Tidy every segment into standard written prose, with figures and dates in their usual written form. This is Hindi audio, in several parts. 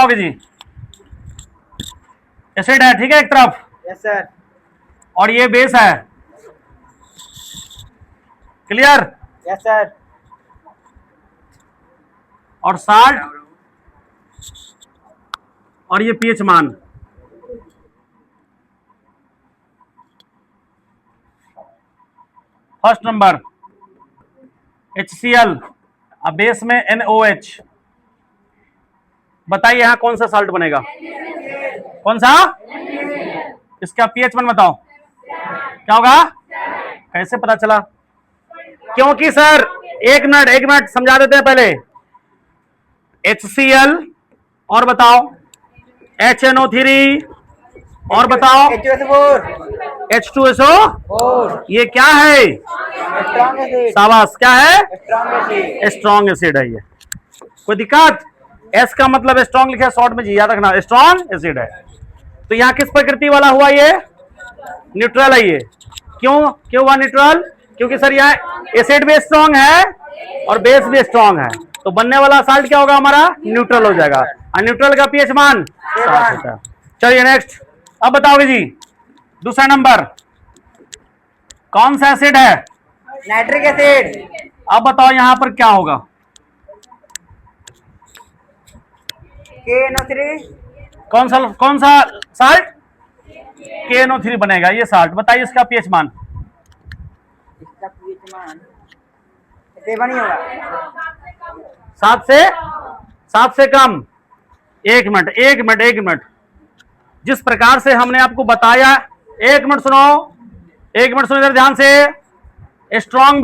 बताओगे जी? एसिड है, ठीक है, एक तरफ। Yes sir. और ये बेस है। क्लियर? Yes sir. और साल्ट और ये पीएच मान। फर्स्ट नंबर HCl, अब बेस में NOH। बताइए यहां कौन सा साल्ट बनेगा? कौन सा? इसका पीएच मान बताओ क्या होगा? कैसे पता चला? क्योंकि सर एक मिनट समझा देते हैं पहले। HCl और बताओ, HNO3 और बताओ, H2SO4 H2SO। ये क्या है? Strong acid. शाबाश, क्या है? Strong acid. स्ट्रॉन्ग एसिड है ये। कोई दिक्कत? एस का मतलब स्ट्रॉन्ग लिखा है शॉर्ट में जी, याद रखना, स्ट्रॉन्ग एसिड है। तो यहाँ किस प्रकृति वाला हुआ ये? न्यूट्रल है ये। क्यों क्यों हुआ न्यूट्रल? क्योंकि सर यहाँ एसिड भी स्ट्रॉन्ग है और बेस भी स्ट्रॉन्ग है, तो बनने वाला साल्ट क्या होगा हमारा? न्यूट्रल हो जाएगा। और न्यूट्रल का पीएच मान 7 होता है। चलिए नेक्स्ट, अब बताओगे जी दूसरा नंबर कौन सा एसिड है? Nitric acid. अब बताओ यहां पर क्या होगा? KNO3। कौन सा साल्ट? KNO3 बनेगा ये साल्ट। बताइए इसका पीएच मान। इसका पीएच मान 7 ही होगा। 7 से कम। एक मिनट, जिस प्रकार से हमने आपको बताया, एक मिनट सुनो इधर ध्यान से। स्ट्रॉन्ग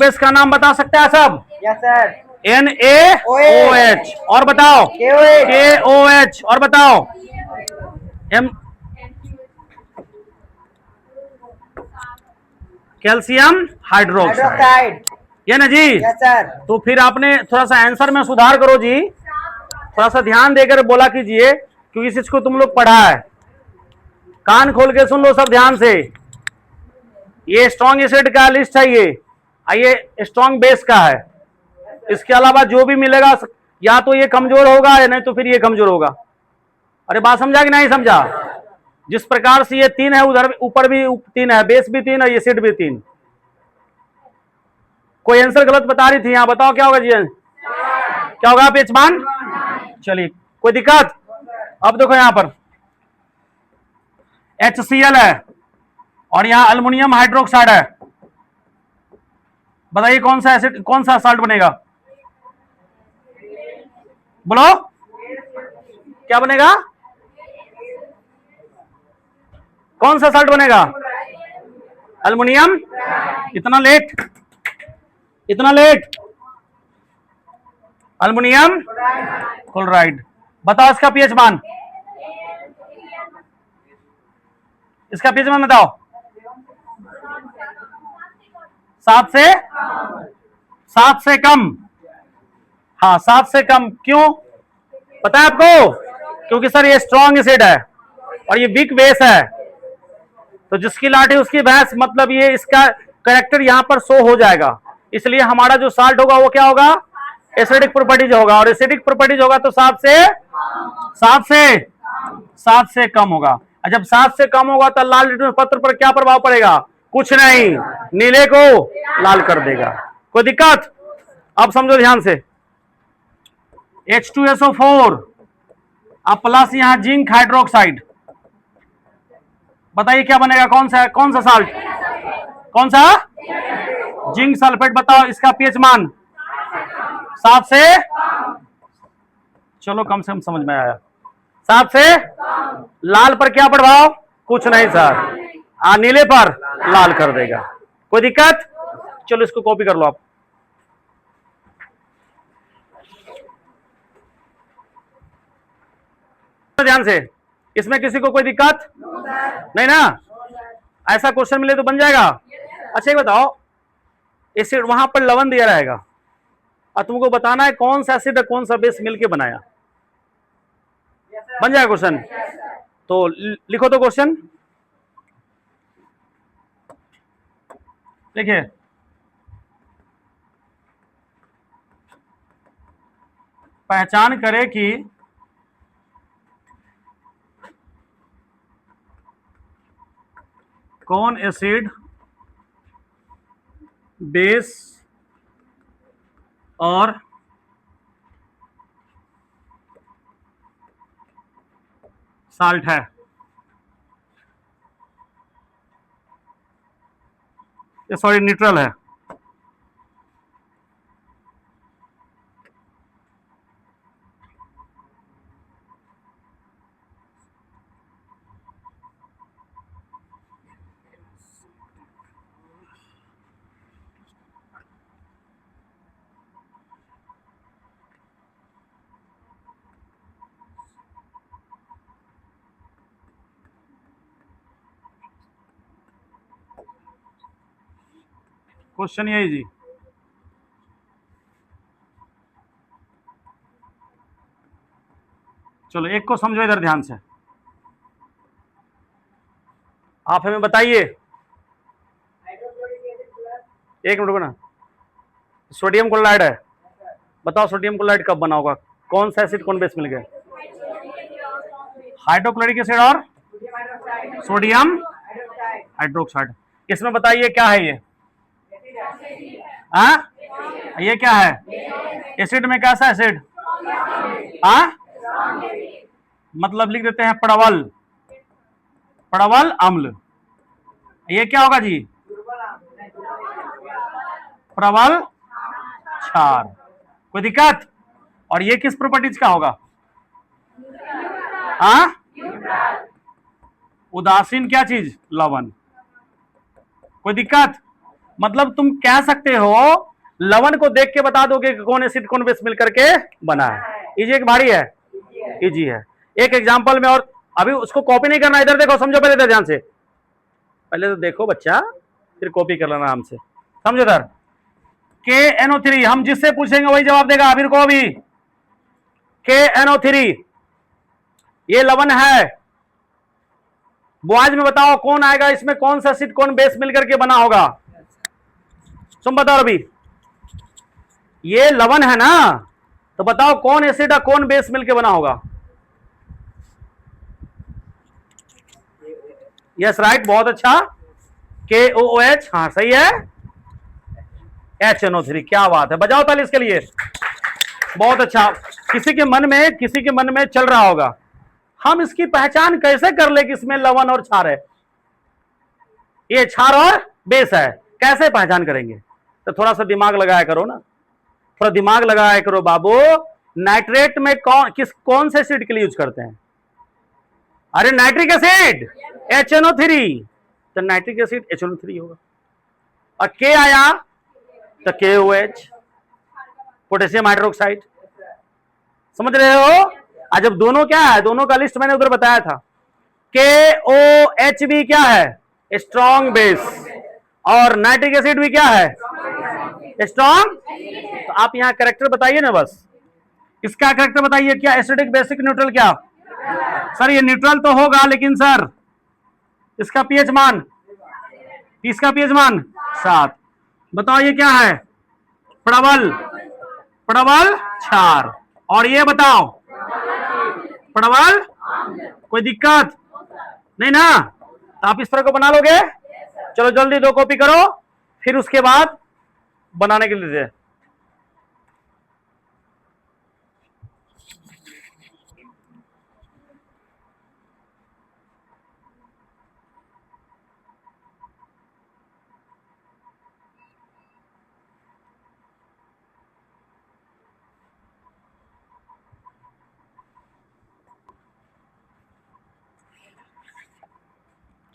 बेस का नाम बता सकते हैं सब? Yes sir. NaOH। और बताओ KOH। और बताओ कैल्शियम हाइड्रोक्साइड, ये ना जी? Yes sir. तो फिर आपने थोड़ा सा आंसर में सुधार करो जी, थोड़ा सा ध्यान देकर बोला कीजिए, क्योंकि इस चीज को तुम लोग पढ़ा है। कान खोल के सुन लो सब ध्यान से। ये स्ट्रॉन्ग एसिड का लिस्ट है ये स्ट्रॉन्ग बेस का है। इसके अलावा जो भी मिलेगा या तो ये कमजोर होगा या नहीं तो फिर ये कमजोर होगा। अरे बात समझा कि नहीं समझा? जिस प्रकार से ये 3 है, उधर ऊपर भी 3 है, बेस भी 3 है, एसिड भी 3। कोई आंसर गलत बता रही थी, यहां बताओ क्या होगा जी? क्या होगा पीएच मान? चलिए, कोई दिक्कत? अब देखो यहां पर HCl है और यहां अल्युमिनियम हाइड्रोक्साइड है। बताइए कौन सा एसिड, कौन सा साल्ट बनेगा? बोलो क्या बनेगा? कौन सा साल्ट बनेगा? अल्युमिनियम। इतना लेट अल्युमिनियम क्लोराइड। बताओ इसका पीएच मान। इसका पीएच मान बताओ। 7 से कम। हाँ 7 से कम। क्यों पता है आपको? क्योंकि सर ये स्ट्रॉन्ग एसिड है और ये वीक बेस है, तो जिसकी लाठी उसकी भैंस, मतलब ये इसका कैरेक्टर यहां पर शो हो जाएगा। इसलिए हमारा जो साल्ट होगा वो क्या होगा? एसिडिक प्रॉपर्टीज होगा, और एसिडिक प्रॉपर्टीज होगा तो 7 से कम होगा। और जब 7 से कम होगा तो लाल लिटमस पत्र पर क्या प्रभाव पड़ेगा? कुछ नहीं, नीले को लाल कर देगा। कोई दिक्कत? अब समझो ध्यान से। H2SO4 अब प्लस यहां जिंक हाइड्रोक्साइड। बताइए क्या बनेगा? कौन सा साल्ट? कौन सा? Zinc sulphate. बताओ इसका पीएच मान 7 से, चलो कम से कम समझ में आया। 7 से लाल पर क्या प्रभाव? कुछ नहीं सर, नीले पर लाल कर देगा। कोई दिक्कत? चलो इसको कॉपी कर लो आप। ध्यान से, इसमें किसी को कोई दिक्कत नहीं ना? ऐसा क्वेश्चन मिले तो बन जाएगा। अच्छा ये बताओ, एसिड वहां पर लवण दिया रहेगा और तुमको बताना है कौन सा एसिड कौन सा बेस मिलके बनाया। बन जाएगा क्वेश्चन? तो लिखो तो क्वेश्चन। देखिए पहचान करे कि कौन एसिड बेस और साल्ट है। सॉरी, न्यूट्रल है। क्वेश्चन यही जी। चलो एक को समझो इधर ध्यान से। आप हमें बताइए, एक मिनट ना, सोडियम क्लोराइड है, बताओ सोडियम क्लोराइड कब बना होगा? कौन सा एसिड कौन बेस मिल गया? हाइड्रोक्लोरिक एसिड और सोडियम हाइड्रोक्साइड। इसमें बताइए क्या है ये? हाँ, ये क्या है? एसिड में कैसा एसिड? हाँ, मतलब लिख देते हैं प्रबल, प्रबल अम्ल। ये क्या होगा जी? प्रबल क्षार। कोई दिक्कत? और ये किस प्रॉपर्टीज का होगा? हाँ, उदासीन क्या चीज? लवण। कोई दिक्कत? मतलब तुम कह सकते हो, लवण को देख के बता दोगे कि कौन एसिड कौन बेस मिलकर के बना है। इजी एक भारी है? इजी है। एक एग्जांपल में, और अभी उसको कॉपी नहीं करना, इधर देखो, समझो पहले, इधर ध्यान से, पहले तो देखो बच्चा, फिर कॉपी कर लेना आराम से। समझो इधर, KNO3, हम जिससे पूछेंगे वही जवाब देगा। आबिर को भी KNO3 ये लवण है। बॉयज में बताओ कौन आएगा इसमें? कौन सा एसिड कौन बेस मिलकर के बना होगा? तुम बताओ अभी, ये लवण है ना, तो बताओ कौन एसिड है कौन बेस मिलकर बना होगा? यस राइट, बहुत अच्छा, KOOH। हाँ सही है, HNO3। क्या बात है, बजाओ ताली इसके लिए, बहुत अच्छा। किसी के मन में चल रहा होगा, हम इसकी पहचान कैसे कर ले कि इसमें लवण और क्षार है? ये क्षार और बेस है, कैसे पहचान करेंगे? तो थोड़ा सा दिमाग लगाया करो ना, थोड़ा दिमाग लगाया करो बाबू। नाइट्रेट में कौन से एसिड के लिए यूज करते हैं? अरे नाइट्रिक एसिड, HNO3। तो नाइट्रिक एसिड HNO3 होगा। और K आया तो KOH, पोटेशियम हाइड्रोक्साइड। समझ रहे हो? आज जब दोनों क्या है, दोनों का लिस्ट मैंने उधर बताया था। KOH भी क्या है? Strong base. और नाइट्रिक एसिड भी क्या है? स्ट्रॉन्ग। तो आप यहां करेक्टर बताइए ना, बस इसका करेक्टर बताइए। क्या एसिडिक, बेसिक, न्यूट्रल? क्या सर ये न्यूट्रल तो होगा, लेकिन सर इसका पीएच मान, इसका पीएच मान 7। बताओ ये क्या है? प्रबल, प्रबल क्षार। और ये बताओ प्रबल। कोई दिक्कत नहीं ना? तो आप इस तरह को बना लोगे? चलो जल्दी 2 कॉपी करो, फिर उसके बाद बनाने के लिए दे।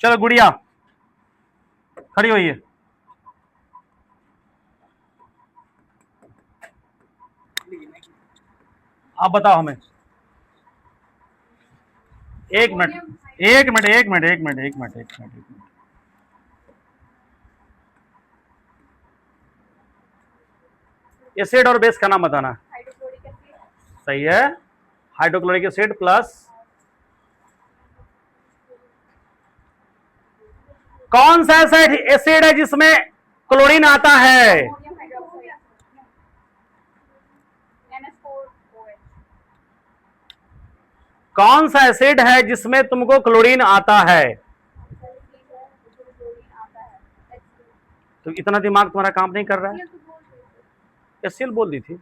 चलो गुड़िया खड़ी होइए। आप बताओ हमें। एक मिनट। एसिड और बेस का नाम बताना। सही है, हाइड्रोक्लोरिक एसिड प्लस कौन सा ऐसा एसिड है जिसमें क्लोरीन आता है? कौन सा एसिड है जिसमें तुमको क्लोरीन आता है? तो इतना दिमाग तुम्हारा काम नहीं कर रहा है। HCl बोल दी थी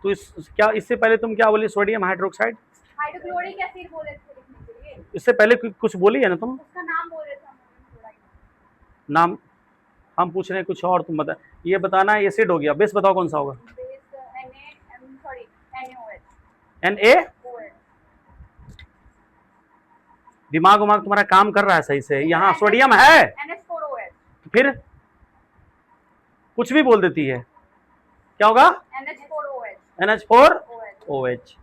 तो क्या इससे पहले तुम क्या बोली? सोडियम हाइड्रोक्साइड, हाइड्रोक्लोरिक एसिड बोले थे लिखने के लिए। इससे पहले कुछ बोली है ना तुम? उसका नाम बोल रहे थे हम। नाम हम पूछ रहे हैं कुछ और, तुम बता। ये बताना है एसिड हो गया, बेस बताओ कौन सा होगा? Na। दिमाग उमाग तुम्हारा काम कर रहा है सही से? यहाँ सोडियम है तो फिर कुछ भी बोल देती है। क्या होगा? NH4OH।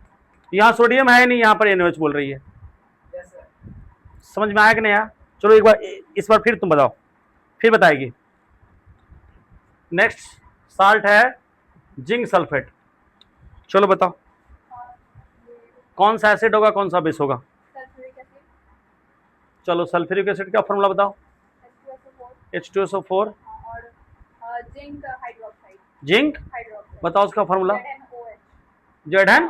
यहाँ सोडियम है नहीं, यहाँ पर NOH बोल रही है। समझ में आया कि नहीं आया? चलो एक बार इस बार फिर तुम बताओ, फिर बताएगी। नेक्स्ट साल्ट है जिंक सल्फेट। चलो बताओ कौन सा एसिड होगा, कौन सा बेस होगा? चलो सल्फ्यूरिक एसिड का फॉर्मूला बताओ। H2SO4 और जिंक हाइड्रोक्साइड। जिंक बताओ उसका फॉर्मूला। ZN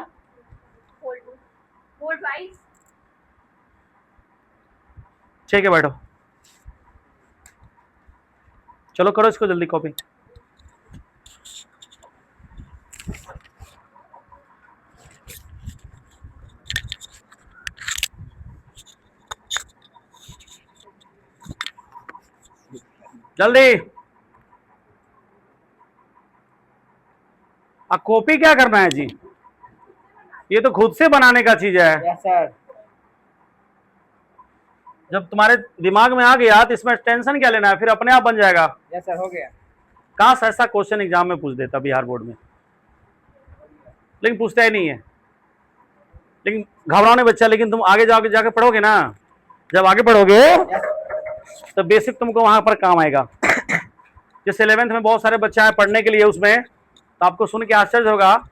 ठीक है, बैठो। चलो करो इसको जल्दी कॉपी। जल्दी। अब कॉपी क्या करना है जी? ये तो खुद से बनाने का चीज है। Yes sir. जब तुम्हारे दिमाग में आ गया तो इसमें टेंशन क्या लेना है, फिर अपने आप बन जाएगा। यस सर, हो गया। काश ऐसा क्वेश्चन एग्जाम में पूछ देता बिहार बोर्ड में, लेकिन पूछता ही नहीं है। लेकिन घबराने बच्चा, लेकिन तुम आगे जाके पढ़ोगे ना, जब आगे पढ़ोगे तो बेसिक तुमको वहां पर काम आएगा। जैसे 11th में बहुत सारे बच्चे आए पढ़ने के लिए, उसमें तो आपको सुन के आश्चर्य होगा।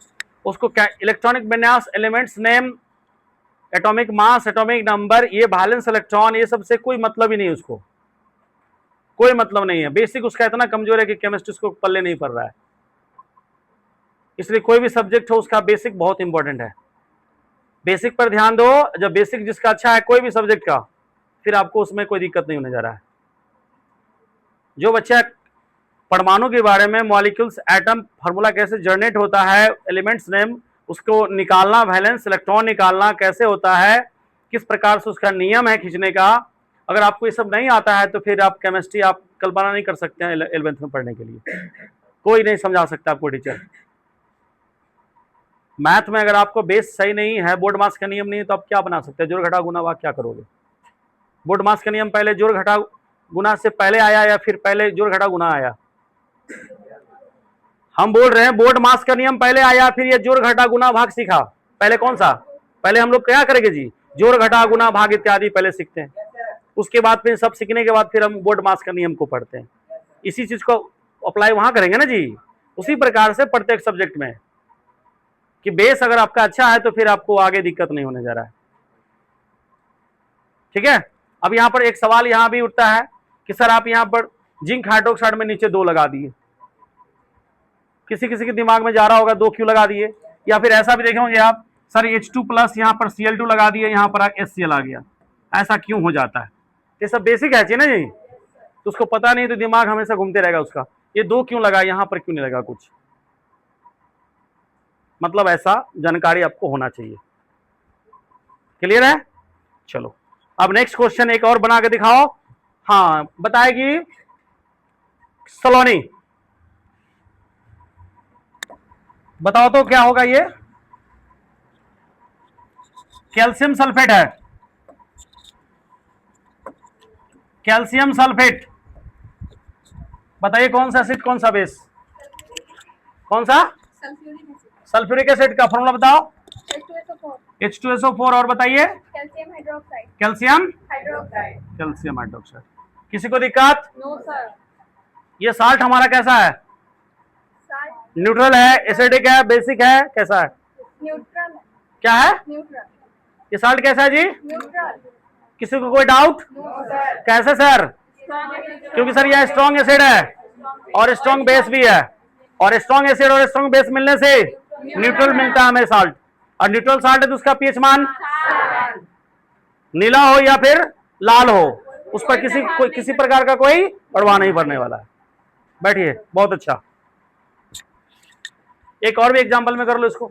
उसको क्या इलेक्ट्रॉनिक विन्यास, elements name, atomic mass, atomic number, ये वैलेंस इलेक्ट्रॉन, ये सब से कोई मतलब ही नहीं, उसको कोई मतलब नहीं है। बेसिक उसका इतना कमजोर है कि केमिस्ट्री उसको पल्ले नहीं पड़ रहा है। इसलिए कोई भी सब्जेक्ट हो उसका बेसिक बहुत इंपॉर्टेंट है। बेसिक पर ध्यान दो। जब बेसिक जिसका अच्छा है कोई भी सब्जेक्ट का, फिर आपको उसमें कोई दिक्कत नहीं होने जा रहा है। जो बच्चा परमाणु के बारे में, मॉलिक्यूल्स, एटम, फार्मूला कैसे जनरेट होता है, एलिमेंट्स नेम, उसको निकालना, वैलेंस इलेक्ट्रॉन निकालना कैसे होता है, किस प्रकार से उसका नियम है खींचने का, अगर आपको ये सब नहीं आता है तो फिर आप केमिस्ट्री आप कल्पना नहीं कर सकते हैं 11th में पढ़ने के लिए। कोई नहीं समझा सकता आपको टीचर। मैथ में अगर आपको बेस सही नहीं है, बोर्ड मास का नियम नहीं है, तो आप क्या बना सकते हैं? जोड़ घटा गुना भाग क्या करोगे? बोर्ड मास का नियम पहले जोड़ घटा गुना से पहले आया या फिर पहले जोड़ घटा गुना आया? हम बोल रहे हैं बोर्ड मास का नियम पहले आया, फिर ये जोड़ घटा गुना भाग सीखा। पहले कौन सा? पहले हम लोग क्या करेंगे जी? जोड़ घटा गुना भाग इत्यादि पहले सीखते हैं। उसके बाद फिर सब सीखने के बाद फिर हम बोर्ड मास का नियम को पढ़ते हैं। इसी चीज को अप्लाई वहां करेंगे ना जी। उसी प्रकार से प्रत्येक सब्जेक्ट में कि बेस अगर आपका अच्छा है तो फिर आपको आगे दिक्कत नहीं होने जा रहा है। ठीक है। अब यहाँ पर एक सवाल यहाँ भी उठता है कि सर आप यहाँ पर जिंक हाइड्रोक्साइड में नीचे 2 लगा दिए। किसी किसी के दिमाग में जा रहा होगा 2 क्यों लगा दिए, या फिर ऐसा भी देखे होंगे आप, सर H2+ यहाँ पर Cl2 लगा दिए, यहाँ पर HCl आ गया, ऐसा क्यों हो जाता है? ये सब बेसिक है ना जी। तो उसको पता नहीं तो दिमाग हमेशा घूमते रहेगा उसका, ये 2 क्यों लगा, यहाँ पर क्यों नहीं लगा कुछ। मतलब ऐसा जानकारी आपको होना चाहिए। क्लियर है? चलो अब नेक्स्ट क्वेश्चन एक और बना के दिखाओ। हाँ बताएगी सलोनी, बताओ तो क्या होगा ये? कैल्शियम सल्फेट है, कैल्शियम सल्फेट। बताइए कौन सा एसिड कौन सा बेस? कौन सा? सल्फ्यूरिक एसिड का फॉर्मूला बताओ। H2SO4 और बताइए calcium hydroxide. Calcium hydroxide. Calcium hydroxide. किसी को दिक्कत? No sir. ये साल्ट हमारा कैसा है? न्यूट्रल है, एसिडिक है, बेसिक है, कैसा है? न्यूट्रल है। क्या है? न्यूट्रल। ये साल्ट कैसा है जी? न्यूट्रल। किसी को कोई डाउट? कैसे सर? क्योंकि सर यह स्ट्रॉन्ग एसिड है और स्ट्रॉन्ग बेस भी है, और स्ट्रॉन्ग एसिड और स्ट्रॉन्ग बेस मिलने से न्यूट्रल मिलता है हमें साल्ट, और न्यूट्रल साल्ट है तो उसका पीएच मान नीला हो या फिर लाल हो, उस पर किसी प्रकार का कोई प्रभाव नहीं पड़ने वाला है। बैठिए, बहुत अच्छा। एक और भी एग्जांपल में कर लो इसको,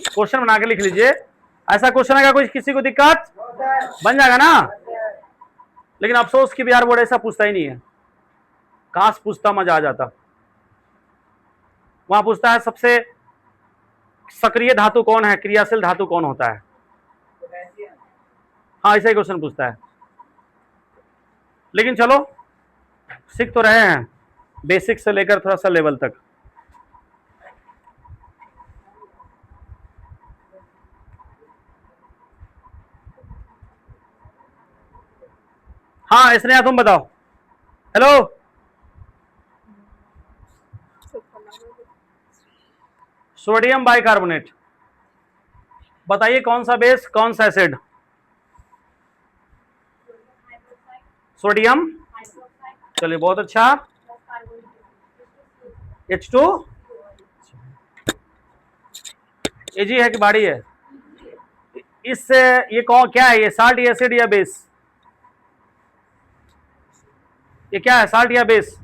क्वेश्चन बना के लिख लीजिए। ऐसा क्वेश्चन आएगा कोई किसी को दिक्कत बन जाएगा ना, लेकिन अफसोस की बिहार बोर्ड ऐसा पूछता ही नहीं है। काश पूछता, मजा आ जाता। वहां पूछता है सबसे सक्रिय धातु कौन है, क्रियाशील धातु कौन होता है। हाँ, ऐसा ही क्वेश्चन पूछता है। लेकिन चलो सीख तो रहे हैं, बेसिक से लेकर थोड़ा सा लेवल तक। हाँ इसने, तुम बताओ। हेलो, सोडियम बाइकार्बोनेट, बताइए कौन सा बेस कौन सा एसिड। सोडियम, चलिए बहुत अच्छा। H2, एजी है कि बाड़ी है। इससे ये कौन क्या है, ये साल्ट या एसिड या बेस, ये क्या है, साल्ट या बेस,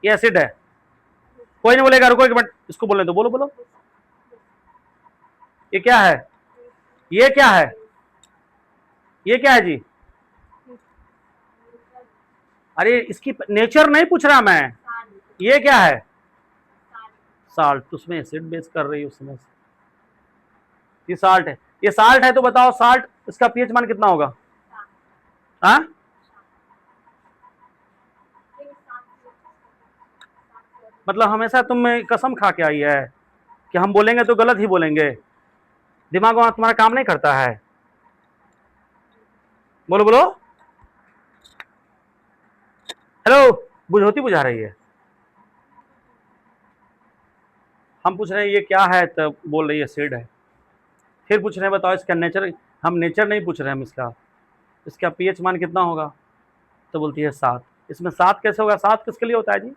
ये एसिड है। कोई नहीं बोलेगा, रुको एक मिनट, इसको बोलने दो, बोलो बोलो। ये क्या है, ये क्या है, ये क्या है जी। अरे इसकी नेचर नहीं पूछ रहा मैं, ये क्या है, साल्ट। उसमें एसिड बेस कर रही है उसमें से, ये साल्ट है, ये साल्ट है। तो बताओ साल्ट, इसका पीएच मान कितना होगा। हाँ, मतलब हमेशा तुम कसम खा के आई है कि हम बोलेंगे तो गलत ही बोलेंगे, दिमाग वहां तुम्हारा काम नहीं करता है। बोलो बोलो, हेलो, बुझौती बुझा रही है। हम पूछ रहे हैं ये क्या है, तो बोल रही है एसिड है। फिर पूछ रहे हैं बताओ इसका नेचर, हम नेचर नहीं पूछ रहे हैं, हम इसका पीएच मान कितना होगा, तो बोलती है 7। इसमें 7 कैसे होगा, 7 किसके लिए होता है जी,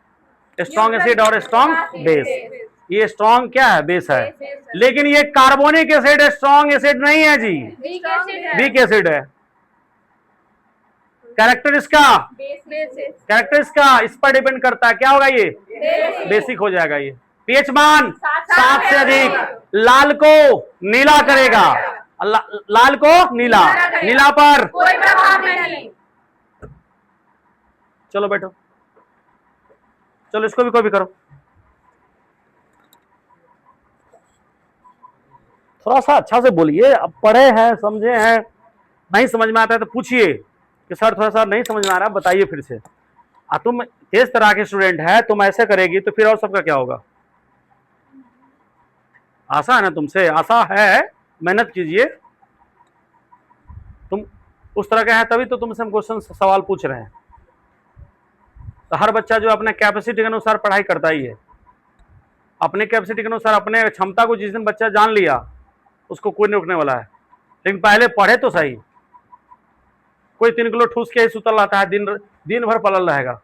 स्ट्रॉन्ग एसिड और स्ट्रॉन्ग बेस। ये स्ट्रॉन्ग क्या है, बेस है। लेकिन ये कार्बोनिक एसिड स्ट्रॉन्ग एसिड नहीं है जी, वीक एसिड है। कैरेक्टर इसका, कैरेक्टर इसका इस पर डिपेंड करता है, क्या होगा ये, बेसिक हो जाएगा। ये पीएच मान 7 से अधिक लाल को नीला करेगा, लाल को नीला, नीला पर कोई प्रभाव नहीं। चलो बैठो, चलो इसको भी कोई भी करो। थोड़ा सा अच्छा से बोलिए, अब पढ़े हैं समझे हैं, नहीं समझ में आता है तो पूछिए कि सर थोड़ा सा नहीं समझ में आ रहा, बताइए फिर से। तुम तेज तरह के स्टूडेंट है, तुम ऐसे करेगी तो फिर और सबका क्या होगा। आशा है ना तुमसे, आशा है, मेहनत कीजिए। तुम उस तरह के हैं तभी तो तुमसे हम क्वेश्चन सवाल पूछ रहे हैं। तो हर बच्चा जो अपने कैपेसिटी के अनुसार पढ़ाई करता ही है, अपने कैपेसिटी के अनुसार, अपने क्षमता को जिस दिन बच्चा जान लिया उसको कोई नहीं रोकने वाला है। लेकिन पहले पढ़े तो सही। कोई 3 किलो ठूस के ही सुतल रहता है, दिन भर पलल रहेगा।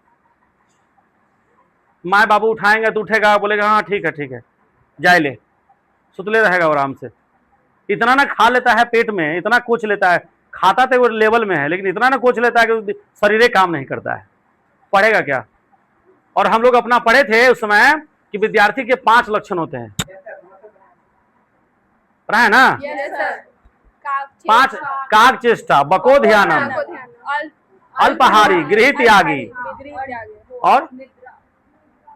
माँ बाबू उठाएंगे तो उठेगा, बोलेगा हाँ ठीक है जाए ले, सुतले रहेगा आराम से। इतना ना खा लेता है पेट में, इतना कोच लेता है, खाता तो वो लेवल में है, लेकिन इतना ना कोच लेता है कि शरीर काम नहीं करता है, पढ़ेगा क्या। और हम लोग अपना पढ़े थे उस समय कि विद्यार्थी के 5 लक्षण होते हैं, पढ़ा है ना। 5 काग चेष्टा, बको ध्यानम, अल्पहारी, गृह त्यागी और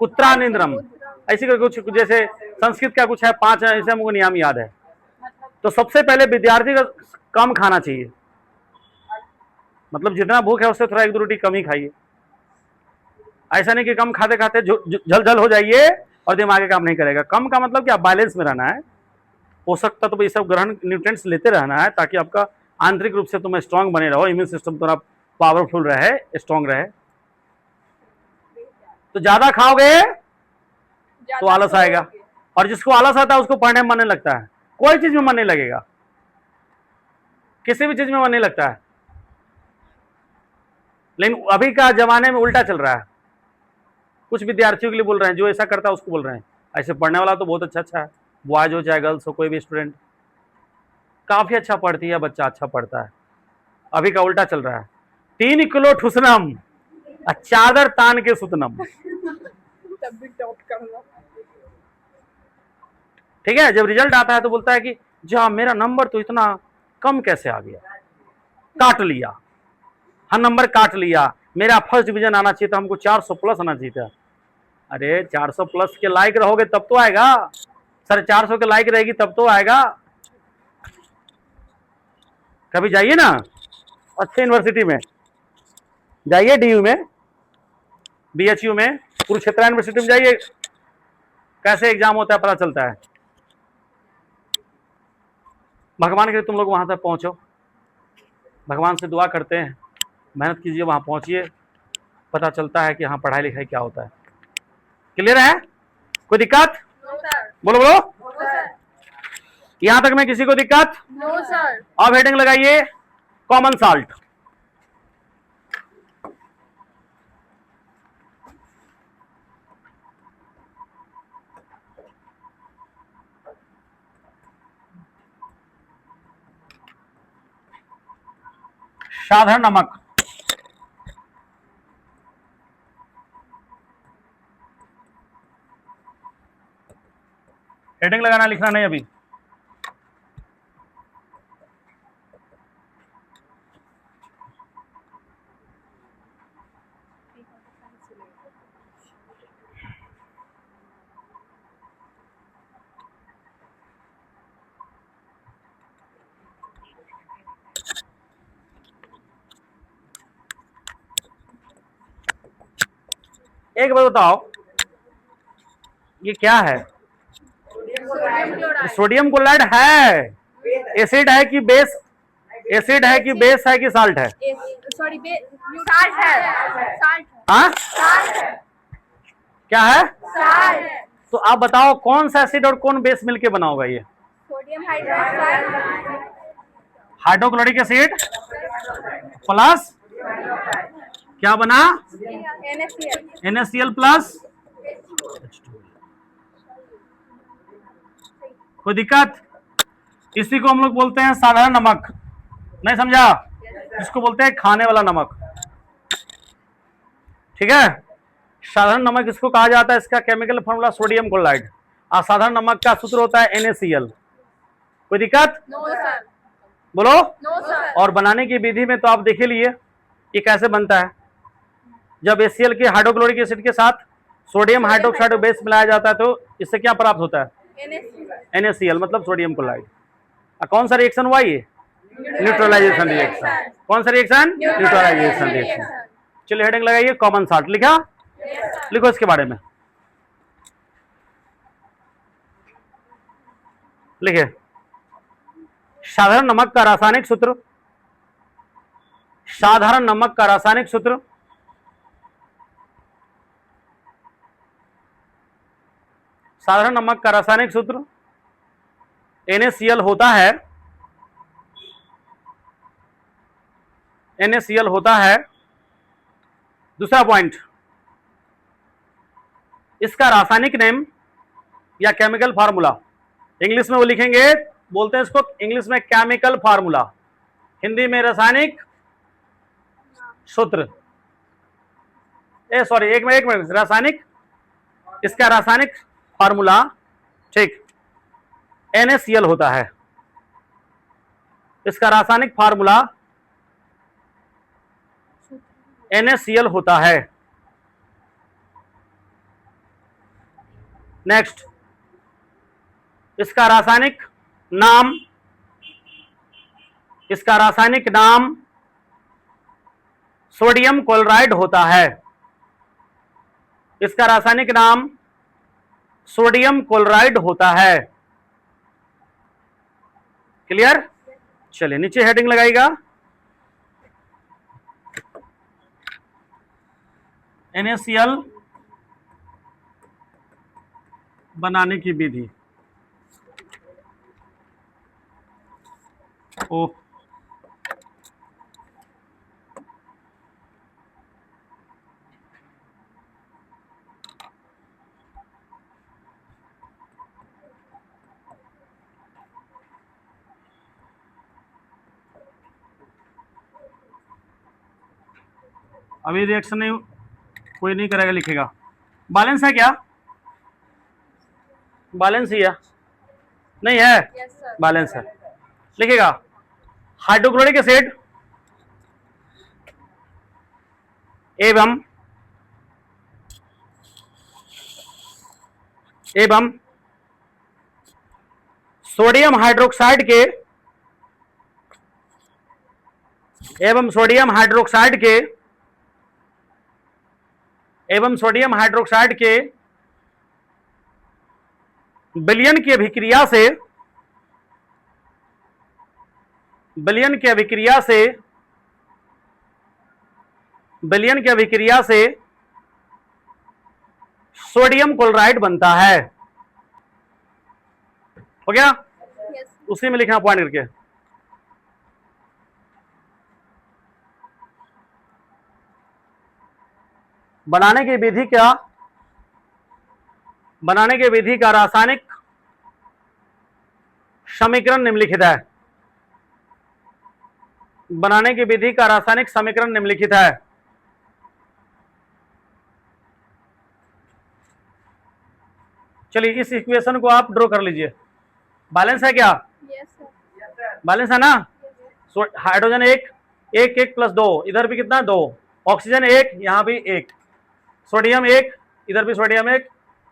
कुत्रा निंद्रम। ऐसी कुछ, जैसे संस्कृत का कुछ है 5, ऐसे हमको नियम याद है। तो सबसे पहले विद्यार्थी को कम खाना चाहिए, मतलब जितना भूख है उससे थोड़ा 1-2 रोटी कम ही खाइए। ऐसा नहीं कि कम खाते खाते झल हो जाइए और दिमाग काम नहीं करेगा। कम का मतलब क्या, बैलेंस में रहना है, पोषक तत्व ये सब ग्रहण, न्यूट्रिएंट्स लेते रहना है, ताकि आपका आंतरिक रूप से तुम स्ट्रांग बने रहो, इम्यून सिस्टम थोड़ा पावरफुल रहे, स्ट्रांग रहे। तो ज्यादा खाओगे तो आलस आएगा, और जिसको आलस आता है उसको पढ़ने में मन नहीं लगता है, कोई चीज में मन नहीं लगेगा, किसी भी चीज में मन नहीं लगता है। लेकिन अभी का जमाने में उल्टा चल रहा है। कुछ विद्यार्थियों के लिए बोल रहे हैं, जो ऐसा करता है उसको बोल रहे हैं ऐसे पढ़ने वाला तो बहुत अच्छा अच्छा है, बॉयज हो चाहे गर्ल्स हो, कोई भी स्टूडेंट काफी अच्छा पढ़ती है, बच्चा अच्छा पढ़ता है। अभी का उल्टा चल रहा है, 3 किलो ठुसनम चादर तान के सुतनम। तब भी टॉप करना। ठीक है, जब रिजल्ट आता है तो बोलता है कि जा मेरा नंबर तो इतना कम कैसे आ गया, काट लिया, हाँ नंबर काट लिया, मेरा फर्स्ट डिवीजन आना चाहिए था, हमको 400 प्लस आना चाहिए था। अरे 400 प्लस के लायक रहोगे तब तो आएगा, सर 400 के लायक रहेगी तब तो आएगा। कभी जाइए ना अच्छे यूनिवर्सिटी में, जाइए डीयू में, बीएचयू में, कुरुक्षेत्र यूनिवर्सिटी में जाइए, कैसे एग्जाम होता है पता चलता है। भगवान के लिए तुम लोग वहां तक पहुंचो, भगवान से दुआ करते हैं, मेहनत कीजिए, वहां पहुंचिए, पता चलता है कि हाँ पढ़ाई लिखाई क्या होता है। क्लियर है, कोई दिक्कत? No sir. बोलो बोलो, नो सर। यहां तक में किसी को दिक्कत? No sir. अब हेडिंग लगाइए कॉमन साल्ट। साधारण नमक, हेडिंग लगाना लिखना नहीं अभी। एक बात बताओ, ये क्या है? Sodium chloride. सोडियम क्लोराइड है, एसिड है कि बेस? एसिड है कि बेस है कि साल्ट है? सॉरी साल्ट है। साल्ट है। हाँ साल्ट है। क्या है? साल्ट है। तो आप बताओ कौन सा एसिड और कौन बेस मिलके बना होगा ये? Sodium hydroxide hydrochloric acid plus क्या बना? NaCl। NaCl प्लस, कोई दिक्कत? इसी को हम लोग बोलते हैं साधारण नमक, नहीं समझा? इसको बोलते हैं खाने वाला नमक, ठीक है। साधारण नमक इसको कहा जाता है, इसका केमिकल फॉर्मूला सोडियम क्लोराइड, और साधारण नमक का सूत्र होता है NaCl। कोई दिक्कत? No sir. बोलो। No sir. और बनाने की विधि में तो आप देख ही लिए ये कैसे बनता है। जब HCl के हाइड्रोक्लोरिक एसिड के साथ सोडियम हाइड्रोक्साइड बेस मिलाया जाता है तो इससे क्या प्राप्त होता है? NaCl मतलब सोडियम क्लोराइड। कौन सा रिएक्शन हुआ ये? Neutralization reaction. कौन सा रिएक्शन? Neutralization reaction. चलिए हेडिंग लगाइए कॉमन साल्ट। लिखा? लिखो इसके बारे में, लिखिए साधारण नमक का रासायनिक सूत्र, साधारण नमक का रासायनिक सूत्र साधारण नमक का रासायनिक सूत्र NaCl होता है, NaCl होता है। दूसरा पॉइंट, इसका रासायनिक नेम या केमिकल फार्मूला, इंग्लिश में वो लिखेंगे, बोलते हैं इसको इंग्लिश में केमिकल फार्मूला, हिंदी में रासायनिक सूत्र। सॉरी एक मिनट, रासायनिक, इसका रासायनिक फार्मूला, ठीक, NaCl होता है। इसका रासायनिक फार्मूला NaCl होता है। नेक्स्ट, इसका रासायनिक नाम, इसका रासायनिक नाम सोडियम क्लोराइड होता है। इसका रासायनिक नाम सोडियम क्लोराइड होता है। क्लियर? चलिए नीचे हेडिंग लगाइएगा NaCl बनाने की विधि। ओ अभी रिएक्शन नहीं, कोई नहीं करेगा, लिखेगा। बैलेंस है क्या? बैलेंस ही है, नहीं है? Yes, sir. बैलेंस है, लिखेगा। हाइड्रोक्लोरिक एसिड एवं सोडियम हाइड्रोक्साइड के विलयन की अभिक्रिया से सोडियम क्लोराइड बनता है। हो गया? Yes. उसी में लिखना पॉइंट करके। बनाने की विधि का रासायनिक समीकरण निम्नलिखित है। बनाने की विधि का रासायनिक समीकरण निम्नलिखित है। चलिए इस इक्वेशन को आप ड्रॉ कर लीजिए। बैलेंस है क्या? Yes, sir. बैलेंस है ना? हाइड्रोजन एक प्लस 2, इधर भी कितना 2, ऑक्सीजन 1, यहां भी 1, सोडियम 1, इधर भी सोडियम 1,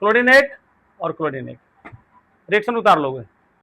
क्लोरीन 1 और क्लोरीन 1। रिएक्शन उतार लोगे।